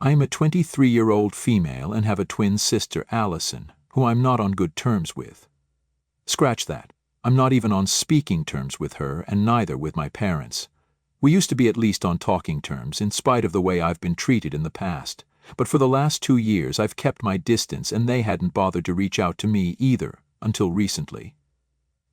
I am a 23-year-old female and have a twin sister, Allison, who I'm not on good terms with. Scratch that. I'm not even on speaking terms with her, and neither with my parents. We used to be at least on talking terms, in spite of the way I've been treated in the past. But for the last 2 years I've kept my distance, and they hadn't bothered to reach out to me either, until recently.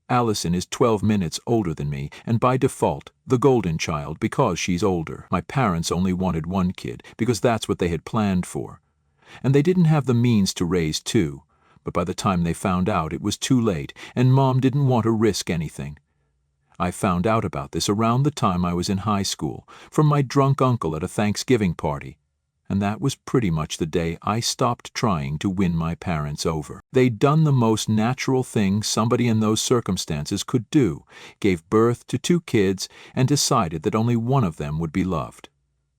Allison is 12 minutes older than me, and by default, the golden child because she's older. My parents only wanted one kid, because that's what they had planned for. And they didn't have the means to raise two, but by the time they found out it was too late, and Mom didn't want to risk anything. I found out about this around the time I was in high school, from my drunk uncle at a Thanksgiving party. And that was pretty much the day I stopped trying to win my parents over. They'd done the most natural thing somebody in those circumstances could do, gave birth to 2 kids, and decided that only one of them would be loved.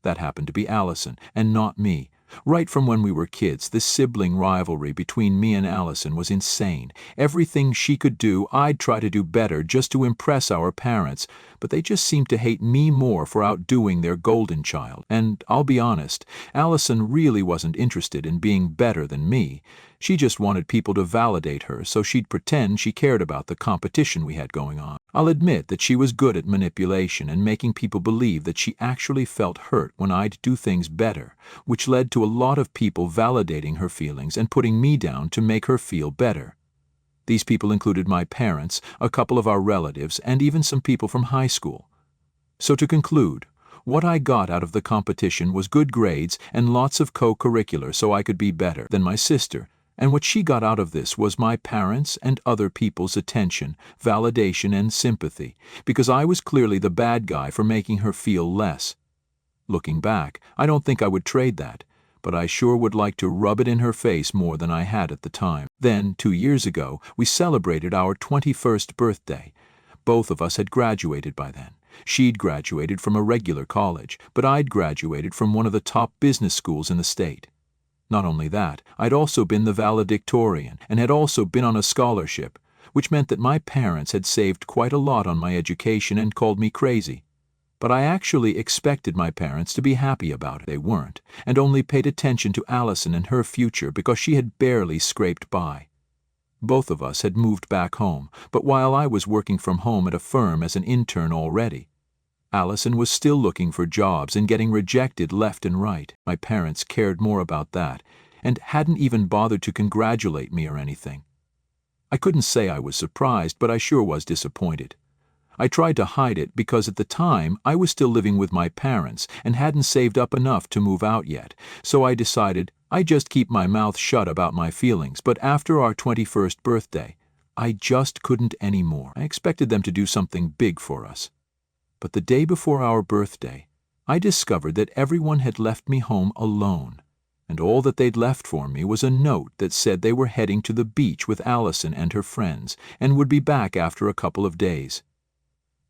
That happened to be Allison, and not me. Right from when we were kids, this sibling rivalry between me and Allison was insane. Everything she could do, I'd try to do better just to impress our parents, but they just seemed to hate me more for outdoing their golden child. And I'll be honest, Allison really wasn't interested in being better than me. She just wanted people to validate her so she'd pretend she cared about the competition we had going on. I'll admit that she was good at manipulation and making people believe that she actually felt hurt when I'd do things better, which led to a lot of people validating her feelings and putting me down to make her feel better. These people included my parents, a couple of our relatives, and even some people from high school. So to conclude, what I got out of the competition was good grades and lots of co-curricular so I could be better than my sister. And what she got out of this was my parents' and other people's attention, validation, and sympathy, because I was clearly the bad guy for making her feel less. Looking back, I don't think I would trade that, but I sure would like to rub it in her face more than I had at the time. Then, 2 years ago, we celebrated our 21st birthday. Both of us had graduated by then. She'd graduated from a regular college, but I'd graduated from one of the top business schools in the state. Not only that, I'd also been the valedictorian and had also been on a scholarship, which meant that my parents had saved quite a lot on my education and called me crazy. But I actually expected my parents to be happy about it. They weren't, and only paid attention to Allison and her future because she had barely scraped by. Both of us had moved back home, but while I was working from home at a firm as an intern already, Allison was still looking for jobs and getting rejected left and right. My parents cared more about that, and hadn't even bothered to congratulate me or anything. I couldn't say I was surprised, but I sure was disappointed. I tried to hide it because at the time I was still living with my parents and hadn't saved up enough to move out yet, so I decided I'd just keep my mouth shut about my feelings. But after our 21st birthday, I just couldn't anymore. I expected them to do something big for us. But the day before our birthday, I discovered that everyone had left me home alone, and all that they'd left for me was a note that said they were heading to the beach with Allison and her friends and would be back after a couple of days.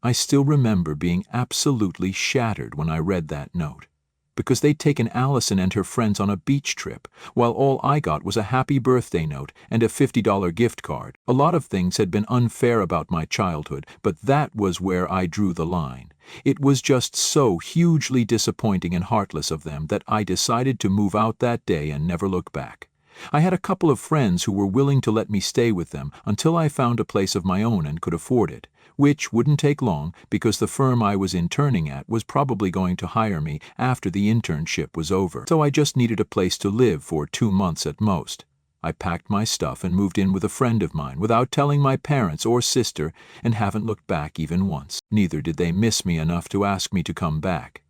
I still remember being absolutely shattered when I read that note, because they'd taken Allison and her friends on a beach trip, while all I got was a happy birthday note and a $50 gift card. A lot of things had been unfair about my childhood, but that was where I drew the line. It was just so hugely disappointing and heartless of them that I decided to move out that day and never look back. I had a couple of friends who were willing to let me stay with them until I found a place of my own and could afford it, which wouldn't take long because the firm I was interning at was probably going to hire me after the internship was over. So I just needed a place to live for 2 months at most. I packed my stuff and moved in with a friend of mine without telling my parents or sister, and haven't looked back even once. Neither did they miss me enough to ask me to come back.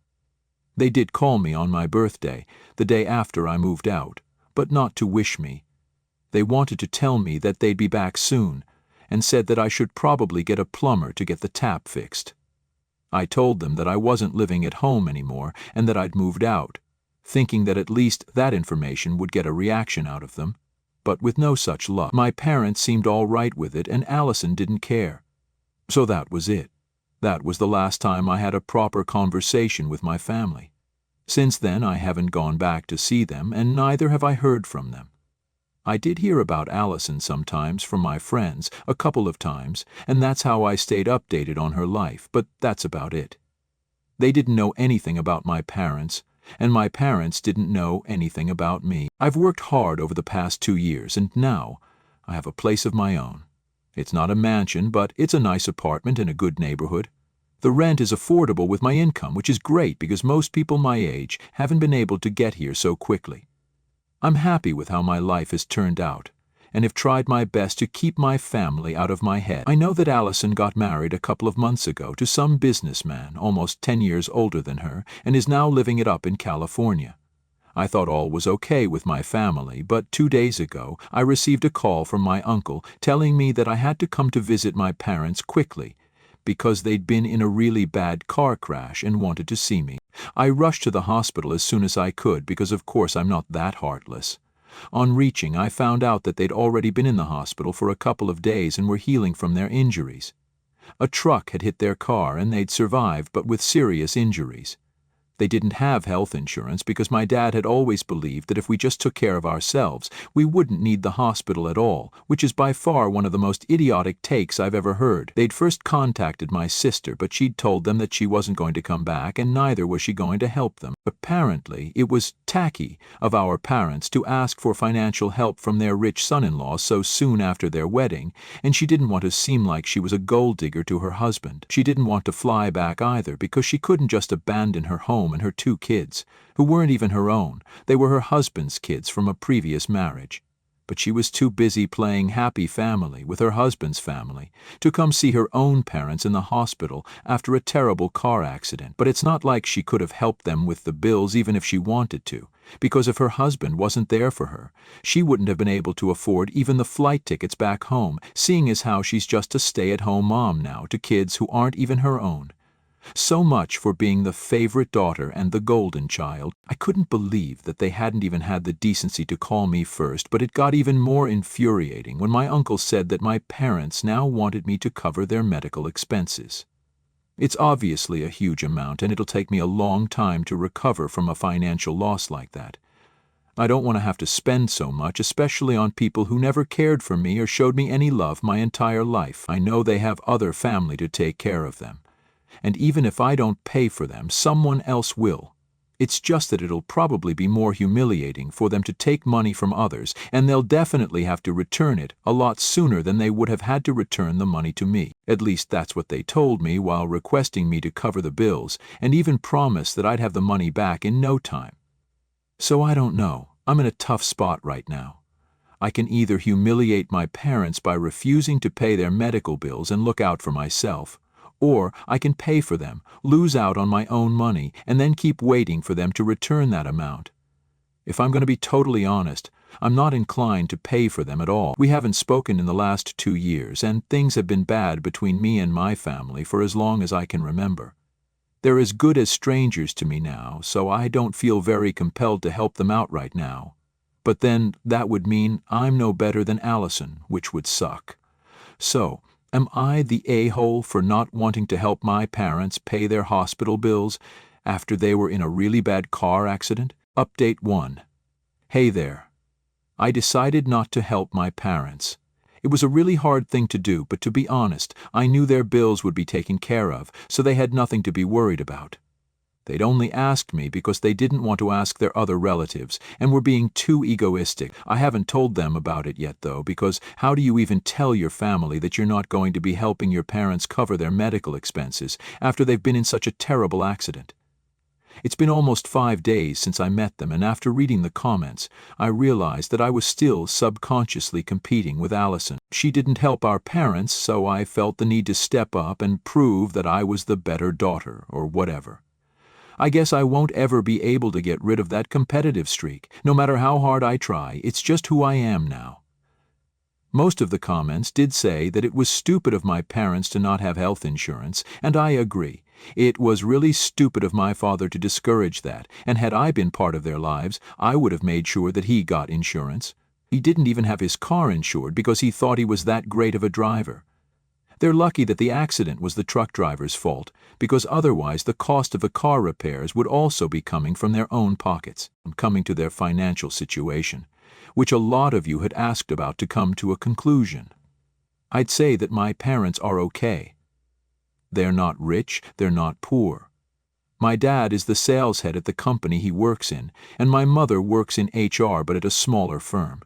They did call me on my birthday, the day after I moved out, but not to wish me. They wanted to tell me that they'd be back soon, and said that I should probably get a plumber to get the tap fixed. I told them that I wasn't living at home anymore and that I'd moved out, thinking that at least that information would get a reaction out of them. But with no such luck. My parents seemed all right with it, and Allison didn't care. So that was it. That was the last time I had a proper conversation with my family. Since then, I haven't gone back to see them, and neither have I heard from them. I did hear about Allison sometimes from my friends, a couple of times, and that's how I stayed updated on her life, but that's about it. They didn't know anything about my parents, and my parents didn't know anything about me. I've worked hard over the past 2 years, and now I have a place of my own. It's not a mansion, but it's a nice apartment in a good neighborhood. The rent is affordable with my income, which is great because most people my age haven't been able to get here so quickly. I'm happy with how my life has turned out, and have tried my best to keep my family out of my head. I know that Allison got married a couple of months ago to some businessman almost 10 years older than her and is now living it up in California. I thought all was okay with my family, but 2 days ago I received a call from my uncle telling me that I had to come to visit my parents quickly because they'd been in a really bad car crash and wanted to see me. I rushed to the hospital as soon as I could because of course I'm not that heartless. On reaching, I found out that they'd already been in the hospital for a couple of days and were healing from their injuries. A truck had hit their car and they'd survived, but with serious injuries. They didn't have health insurance because my dad had always believed that if we just took care of ourselves, we wouldn't need the hospital at all, which is by far one of the most idiotic takes I've ever heard. They'd first contacted my sister, but she'd told them that she wasn't going to come back and neither was she going to help them. Apparently, it was tacky of our parents to ask for financial help from their rich son-in-law so soon after their wedding, and she didn't want to seem like she was a gold digger to her husband. She didn't want to fly back either because she couldn't just abandon her home and her 2 kids, who weren't even her own. They were her husband's kids from a previous marriage. But she was too busy playing happy family with her husband's family to come see her own parents in the hospital after a terrible car accident. But it's not like she could have helped them with the bills even if she wanted to, because if her husband wasn't there for her, she wouldn't have been able to afford even the flight tickets back home, seeing as how she's just a stay-at-home mom now to kids who aren't even her own. So much for being the favorite daughter and the golden child. I couldn't believe that they hadn't even had the decency to call me first, but it got even more infuriating when my uncle said that my parents now wanted me to cover their medical expenses. It's obviously a huge amount, and it'll take me a long time to recover from a financial loss like that. I don't want to have to spend so much, especially on people who never cared for me or showed me any love my entire life. I know they have other family to take care of them. And even if I don't pay for them, someone else will. It's just that it'll probably be more humiliating for them to take money from others, and they'll definitely have to return it a lot sooner than they would have had to return the money to me. At least that's what they told me while requesting me to cover the bills, and even promised that I'd have the money back in no time. So I don't know. I'm in a tough spot right now. I can either humiliate my parents by refusing to pay their medical bills and look out for myself, or I can pay for them, lose out on my own money, and then keep waiting for them to return that amount. If I'm going to be totally honest, I'm not inclined to pay for them at all. We haven't spoken in the last 2 years, and things have been bad between me and my family for as long as I can remember. They're as good as strangers to me now, so I don't feel very compelled to help them out right now. But then that would mean I'm no better than Allison, which would suck. So, am I the a-hole for not wanting to help my parents pay their hospital bills after they were in a really bad car accident? Update 1. Hey there. I decided not to help my parents. It was a really hard thing to do, but to be honest, I knew their bills would be taken care of, so they had nothing to be worried about. They'd only asked me because they didn't want to ask their other relatives and were being too egoistic. I haven't told them about it yet, though, because how do you even tell your family that you're not going to be helping your parents cover their medical expenses after they've been in such a terrible accident? It's been almost 5 days since I met them, and after reading the comments, I realized that I was still subconsciously competing with Allison. She didn't help our parents, so I felt the need to step up and prove that I was the better daughter, or whatever. I guess I won't ever be able to get rid of that competitive streak. No matter how hard I try, it's just who I am now. Most of the comments did say that it was stupid of my parents to not have health insurance, and I agree. It was really stupid of my father to discourage that, and had I been part of their lives, I would have made sure that he got insurance. He didn't even have his car insured because he thought he was that great of a driver. They're lucky that the accident was the truck driver's fault, because otherwise the cost of the car repairs would also be coming from their own pockets, coming to their financial situation, which a lot of you had asked about to come to a conclusion. I'd say that my parents are okay. They're not rich, they're not poor. My dad is the sales head at the company he works in, and my mother works in HR but at a smaller firm.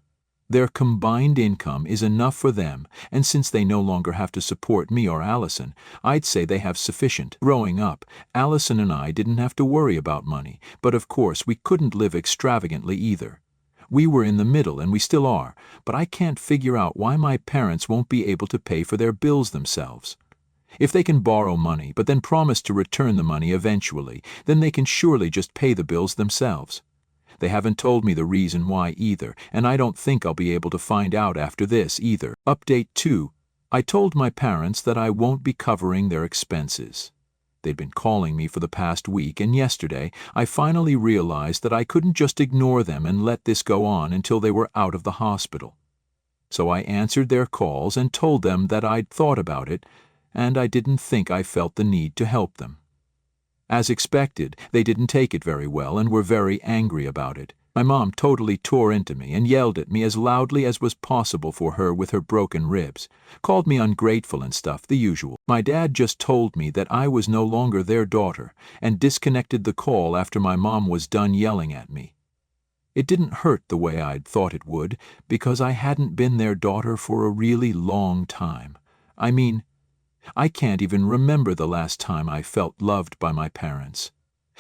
Their combined income is enough for them, and since they no longer have to support me or Allison, I'd say they have sufficient. Growing up, Allison and I didn't have to worry about money, but of course we couldn't live extravagantly either. We were in the middle, and we still are, but I can't figure out why my parents won't be able to pay for their bills themselves. If they can borrow money, but then promise to return the money eventually, then they can surely just pay the bills themselves. They haven't told me the reason why either, and I don't think I'll be able to find out after this either. Update 2. I told my parents that I won't be covering their expenses. They'd been calling me for the past week, and yesterday I finally realized that I couldn't just ignore them and let this go on until they were out of the hospital. So I answered their calls and told them that I'd thought about it, and I didn't think I felt the need to help them. As expected, they didn't take it very well and were very angry about it. My mom totally tore into me and yelled at me as loudly as was possible for her with her broken ribs, called me ungrateful and stuff, the usual. My dad just told me that I was no longer their daughter and disconnected the call after my mom was done yelling at me. It didn't hurt the way I'd thought it would, because I hadn't been their daughter for a really long time. I mean, I can't even remember the last time I felt loved by my parents.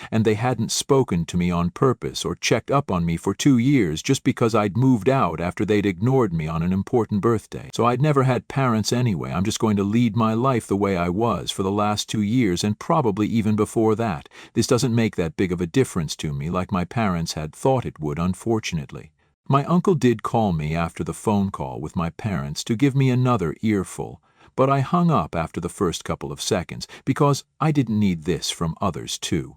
And they hadn't spoken to me on purpose or checked up on me for 2 years just because I'd moved out after they'd ignored me on an important birthday. So I'd never had parents anyway. I'm just going to lead my life the way I was for the last 2 years and probably even before that. This doesn't make that big of a difference to me like my parents had thought it would, unfortunately. My uncle did call me after the phone call with my parents to give me another earful, but I hung up after the first couple of seconds because I didn't need this from others too.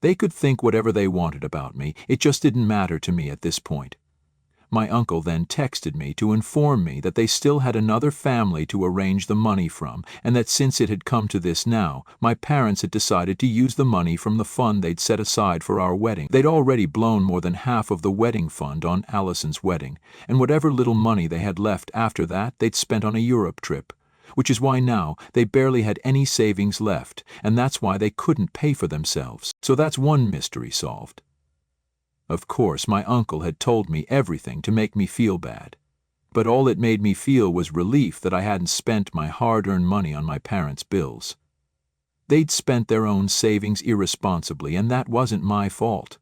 They could think whatever they wanted about me, it just didn't matter to me at this point. My uncle then texted me to inform me that they still had another family to arrange the money from, and that since it had come to this now, my parents had decided to use the money from the fund they'd set aside for our wedding. They'd already blown more than half of the wedding fund on Allison's wedding, and whatever little money they had left after that they'd spent on a Europe trip. Which is why now they barely had any savings left, and that's why they couldn't pay for themselves. So that's one mystery solved. Of course, my uncle had told me everything to make me feel bad, but all it made me feel was relief that I hadn't spent my hard-earned money on my parents' bills. They'd spent their own savings irresponsibly, and that wasn't my fault.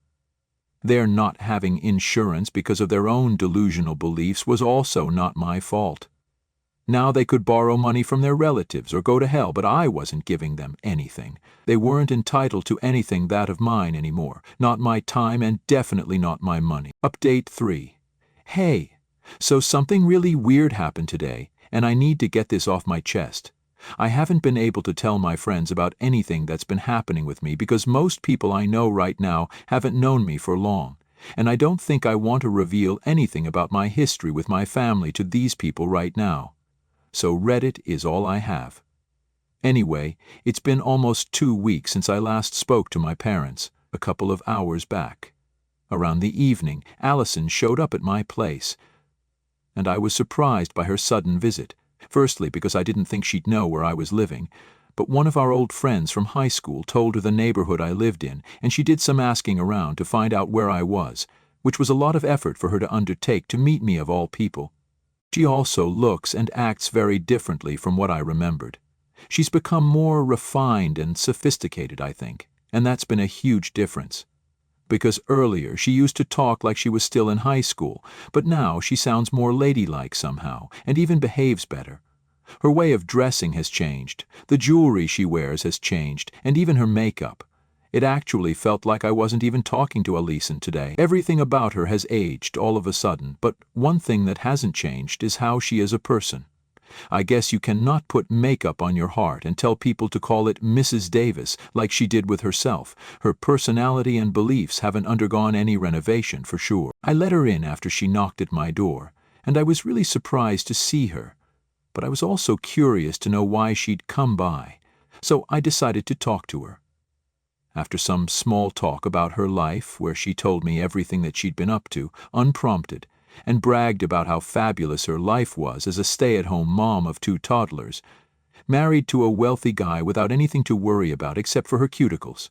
Their not having insurance because of their own delusional beliefs was also not my fault. Now they could borrow money from their relatives or go to hell, but I wasn't giving them anything. They weren't entitled to anything that of mine anymore, not my time and definitely not my money. Update 3. Hey, so something really weird happened today, and I need to get this off my chest. I haven't been able to tell my friends about anything that's been happening with me because most people I know right now haven't known me for long. And I don't think I want to reveal anything about my history with my family to these people right now. So Reddit is all I have. Anyway, it's been almost 2 weeks since I last spoke to my parents, a couple of hours back. Around the evening, Allison showed up at my place, and I was surprised by her sudden visit. Firstly, because I didn't think she'd know where I was living, but one of our old friends from high school told her the neighborhood I lived in, and she did some asking around to find out where I was, which was a lot of effort for her to undertake to meet me of all people. She also looks and acts very differently from what I remembered. She's become more refined and sophisticated, I think, and that's been a huge difference. Because earlier she used to talk like she was still in high school, but now she sounds more ladylike somehow, and even behaves better. Her way of dressing has changed, the jewelry she wears has changed, and even her makeup. It actually felt like I wasn't even talking to Allison today. Everything about her has aged all of a sudden, but one thing that hasn't changed is how she is a person. I guess you cannot put makeup on your heart and tell people to call it Mrs. Davis like she did with herself. Her personality and beliefs haven't undergone any renovation for sure. I let her in after she knocked at my door, and I was really surprised to see her. But I was also curious to know why she'd come by, so I decided to talk to her. After some small talk about her life, where she told me everything that she'd been up to, unprompted, and bragged about how fabulous her life was as a stay-at-home mom of 2 toddlers, married to a wealthy guy without anything to worry about except for her cuticles.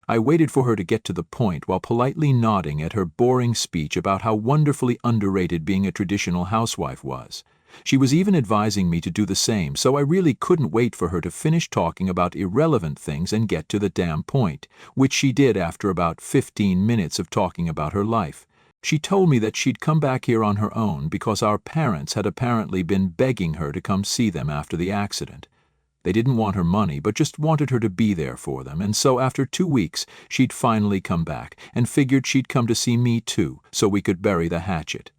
I waited for her to get to the point while politely nodding at her boring speech about how wonderfully underrated being a traditional housewife was. She was even advising me to do the same, so I really couldn't wait for her to finish talking about irrelevant things and get to the damn point, which she did after about 15 minutes of talking about her life. She told me that she'd come back here on her own because our parents had apparently been begging her to come see them after the accident. They didn't want her money, but just wanted her to be there for them, and so after 2 weeks she'd finally come back, and figured she'd come to see me too, so we could bury the hatchet.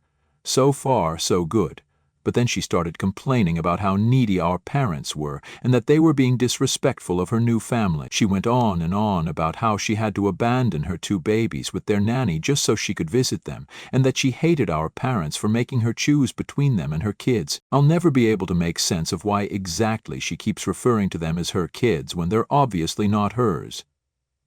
So far, so good. But then she started complaining about how needy our parents were, and that they were being disrespectful of her new family. She went on and on about how she had to abandon her 2 babies with their nanny just so she could visit them, and that she hated our parents for making her choose between them and her kids. I'll never be able to make sense of why exactly she keeps referring to them as her kids when they're obviously not hers.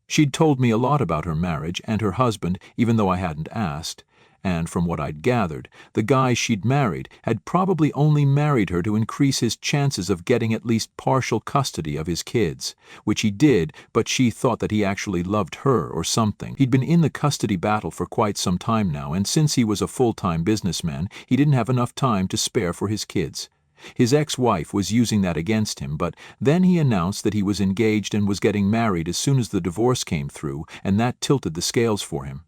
She'd told me a lot about her marriage and her husband, even though I hadn't asked. And from what I'd gathered, the guy she'd married had probably only married her to increase his chances of getting at least partial custody of his kids, which he did, but she thought that he actually loved her or something. He'd been in the custody battle for quite some time now, and since he was a full-time businessman, he didn't have enough time to spare for his kids. His ex-wife was using that against him, but then he announced that he was engaged and was getting married as soon as the divorce came through, and that tilted the scales for him.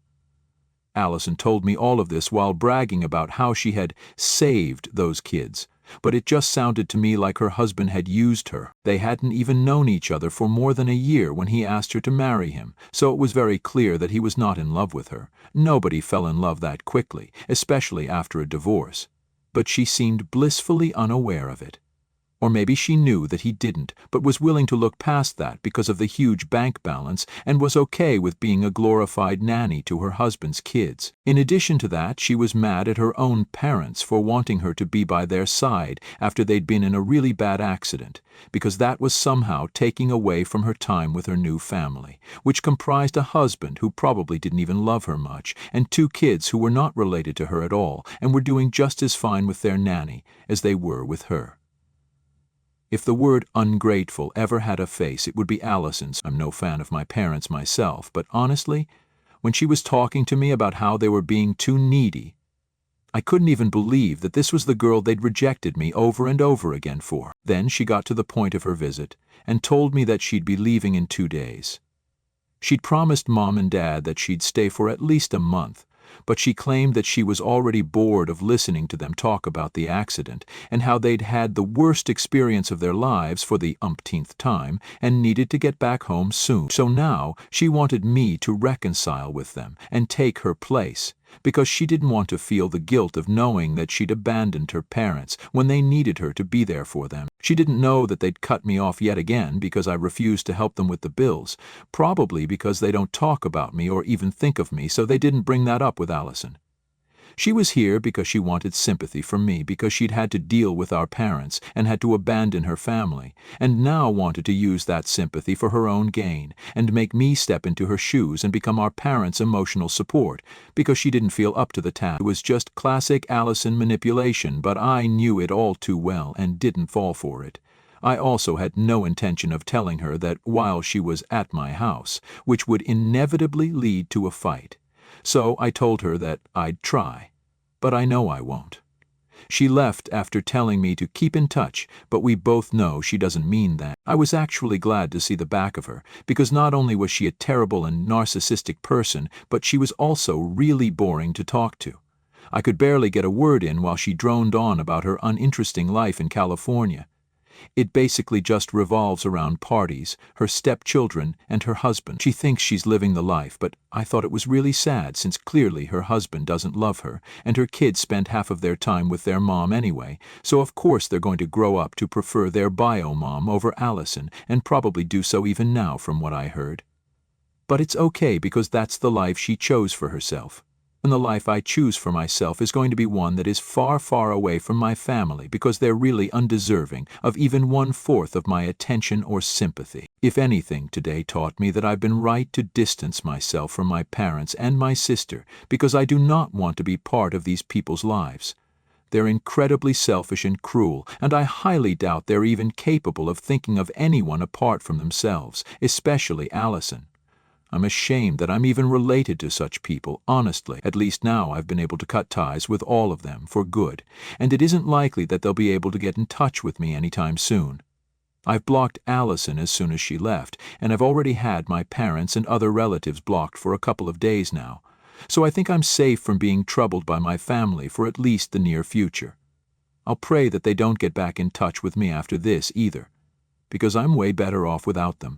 Allison told me all of this while bragging about how she had saved those kids, but it just sounded to me like her husband had used her. They hadn't even known each other for more than a year when he asked her to marry him, so it was very clear that he was not in love with her. Nobody fell in love that quickly, especially after a divorce. But she seemed blissfully unaware of it. Or maybe she knew that he didn't, but was willing to look past that because of the huge bank balance and was okay with being a glorified nanny to her husband's kids. In addition to that, she was mad at her own parents for wanting her to be by their side after they'd been in a really bad accident, because that was somehow taking away from her time with her new family, which comprised a husband who probably didn't even love her much, and 2 kids who were not related to her at all and were doing just as fine with their nanny as they were with her. If the word ungrateful ever had a face, it would be Allison's. I'm no fan of my parents myself, but honestly, when she was talking to me about how they were being too needy, I couldn't even believe that this was the girl they'd rejected me over and over again for. Then she got to the point of her visit and told me that she'd be leaving in 2 days. She'd promised Mom and Dad that she'd stay for at least a month, but she claimed that she was already bored of listening to them talk about the accident and how they'd had the worst experience of their lives for the umpteenth time and needed to get back home soon. So now she wanted me to reconcile with them and take her place, because she didn't want to feel the guilt of knowing that she'd abandoned her parents when they needed her to be there for them. She didn't know that they'd cut me off yet again because I refused to help them with the bills, probably because they don't talk about me or even think of me, so they didn't bring that up with Allison. She was here because she wanted sympathy from me, because she'd had to deal with our parents and had to abandon her family, and now wanted to use that sympathy for her own gain and make me step into her shoes and become our parents' emotional support, because she didn't feel up to the task. It was just classic Allison manipulation, but I knew it all too well and didn't fall for it. I also had no intention of telling her that while she was at my house, which would inevitably lead to a fight. So I told her that I'd try, but I know I won't. She left after telling me to keep in touch, but we both know she doesn't mean that. I was actually glad to see the back of her, because not only was she a terrible and narcissistic person, but she was also really boring to talk to. I could barely get a word in while she droned on about her uninteresting life in California. It basically just revolves around parties, her stepchildren, and her husband. She thinks she's living the life, but I thought it was really sad since clearly her husband doesn't love her, and her kids spend half of their time with their mom anyway, so of course they're going to grow up to prefer their bio mom over Allison, and probably do so even now from what I heard. But it's okay because that's the life she chose for herself. And the life I choose for myself is going to be one that is far, far away from my family because they're really undeserving of even 1/4 of my attention or sympathy. If anything today taught me that I've been right to distance myself from my parents and my sister because I do not want to be part of these people's lives. They're incredibly selfish and cruel, and I highly doubt they're even capable of thinking of anyone apart from themselves, especially Allison. I'm ashamed that I'm even related to such people, honestly. At least now I've been able to cut ties with all of them for good, and it isn't likely that they'll be able to get in touch with me anytime soon. I've blocked Allison as soon as she left, and I've already had my parents and other relatives blocked for a couple of days now, so I think I'm safe from being troubled by my family for at least the near future. I'll pray that they don't get back in touch with me after this either, because I'm way better off without them.